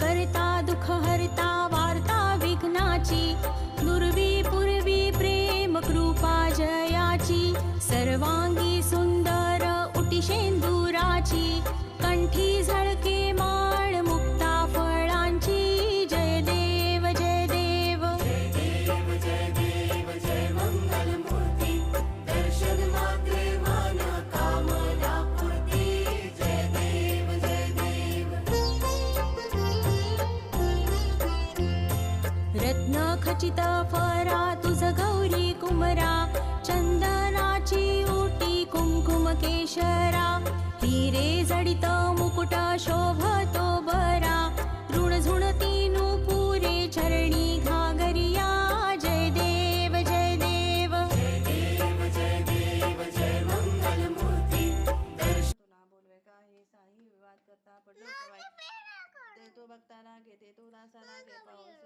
करता दुःख हरता वार्ता विघ्नाची, दुर्वी पूर्वी प्रेम कृपा जयाची, सर्वांगी सुंदर उटी शेंदुराची, कंठी झळके माळ मुक्ता फळांची, जय देव जय देव जय देव जय देव जय मंगल मूर्ती, दर्शन मात्रे मन कामना पूर्ती, जय देव जय देव. रत्न खचित फरा तुझ गौरी कुमरा, चंदनाची ओटी कुंकुम केशरा, हिरे जडित मुकुट शोभतो बरा, ऋण झुणती नुपुरे चरणी घागरिया, जय देव जय देव जय देव जय देव जय मंगल मूर्ती, दर्शन. तुला बोलवे काही साई विवाद करता पडलो ठेवाय, ते तो भक्ताला घेते तो दासाला घे पाऊस